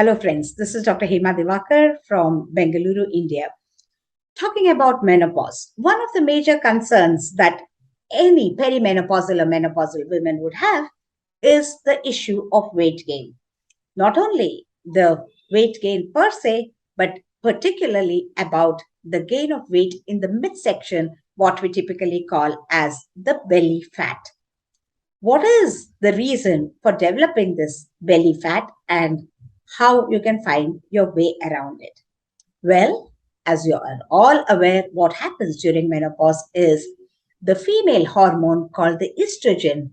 Hello friends, this is Dr. Hema Divakar from Bengaluru, India. Talking about menopause, one of the major concerns that any perimenopausal or menopausal women would have is the issue of weight gain. Not only the weight gain per se, but particularly about the gain of weight in the midsection, what we typically call as the belly fat. What is the reason for developing this belly fat and how you can find your way around it? Well, as you are all aware, what happens during menopause is the female hormone called the estrogen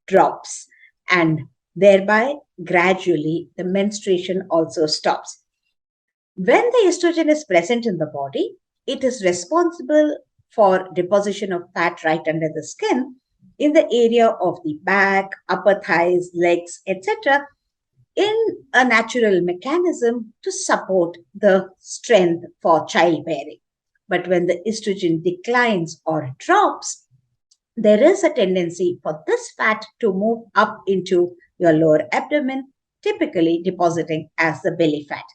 drops, and thereby gradually the menstruation also stops. When the estrogen is present in the body, it is responsible for deposition of fat right under the skin in the area of the back, upper thighs, legs, etc., in a natural mechanism to support the strength for childbearing. But when the estrogen declines or drops, there is a tendency for this fat to move up into your lower abdomen, typically depositing as the belly fat.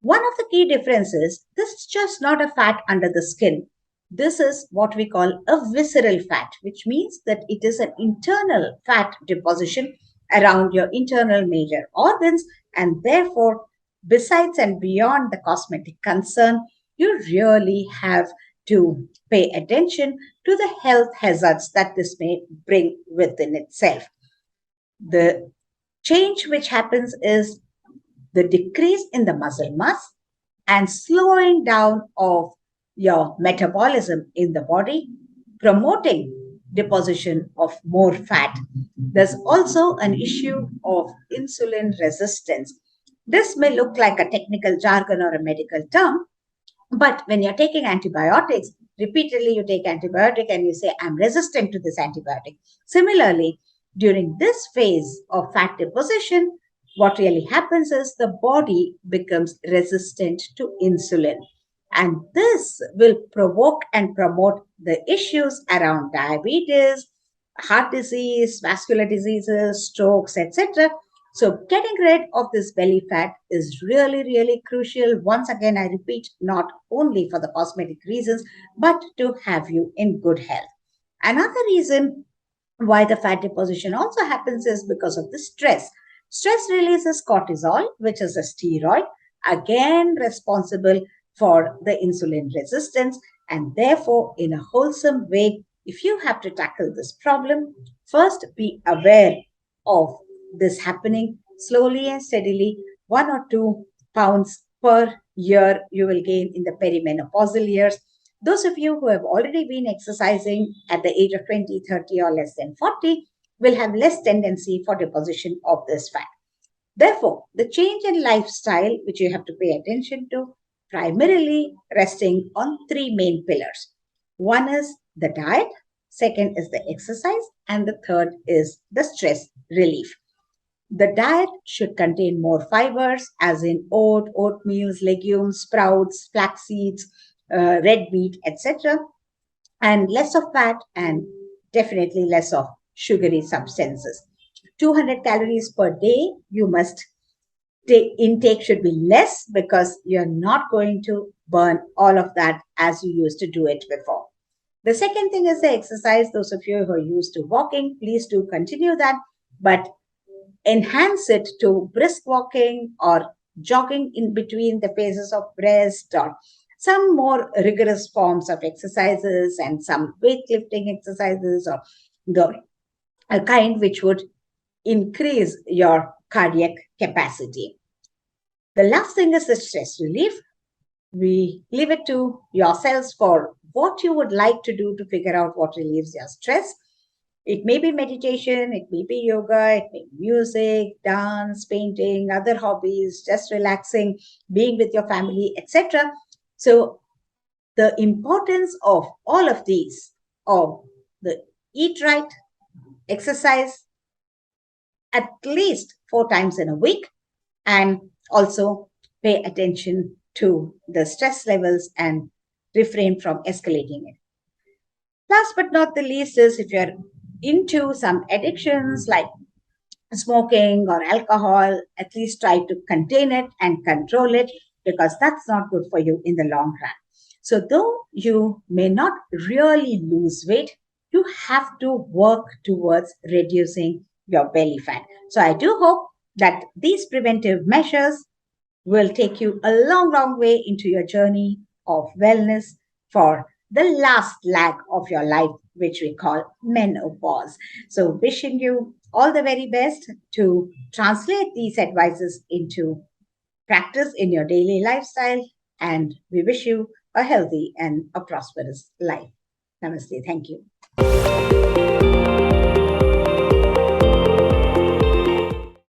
One of the key differences, this is just not a fat under the skin. This is what we call a visceral fat, which means that it is an internal fat deposition around your internal major organs, and therefore, besides and beyond the cosmetic concern, you really have to pay attention to the health hazards that this may bring within itself. The change which happens is the decrease in the muscle mass and slowing down of your metabolism in the body, promoting deposition of more fat. There's also an issue of insulin resistance. This may look like a technical jargon or a medical term, but when you're taking antibiotics, repeatedly you take antibiotic and you say, I'm resistant to this antibiotic. Similarly, during this phase of fat deposition, what really happens is the body becomes resistant to insulin. And this will provoke and promote the issues around diabetes, heart disease, vascular diseases, strokes, etc. So getting rid of this belly fat is really, really crucial. Once again, I repeat, not only for the cosmetic reasons, but to have you in good health. Another reason why the fat deposition also happens is because of the stress. Stress releases cortisol, which is a steroid, again responsible for the insulin resistance. And therefore, in a wholesome way, if you have to tackle this problem, first be aware of this happening slowly and steadily. 1 or 2 pounds per year you will gain in the perimenopausal years. Those of you who have already been exercising at the age of 20, 30 or less than 40 will have less tendency for deposition of this fat. Therefore, the change in lifestyle, which you have to pay attention to, primarily resting on 3 main pillars. One is the diet, second is the exercise, and the third is the stress relief. The diet should contain more fibers, as in oatmeals, legumes, sprouts, flax seeds, red meat, etc., and less of fat and definitely less of sugary substances. 200 calories per day, you must intake should be less because you're not going to burn all of that as you used to do it before. The second thing is the exercise. Those of you who are used to walking, please do continue that, but enhance it to brisk walking or jogging in between the phases of rest, or some more rigorous forms of exercises and some weightlifting exercises, or the kind which would increase your cardiac capacity. The last thing is the stress relief. We leave it to yourselves for what you would like to do to figure out what relieves your stress. It may be meditation, it may be yoga, it may be music, dance, painting, other hobbies, just relaxing, being with your family, etc. So the importance of all of these, of the eat right, exercise at least 4 times in a week, and also pay attention to the stress levels and refrain from escalating it. Last but not the least is if you're into some addictions like smoking or alcohol, at least try to contain it and control it, because that's not good for you in the long run. So, though you may not really lose weight, you have to work towards reducing your belly fat. So, I do hope that these preventive measures will take you a long, long way into your journey of wellness for the last lag of your life, which we call menopause. So, wishing you all the very best to translate these advices into practice in your daily lifestyle. And we wish you a healthy and a prosperous life. Namaste. Thank you.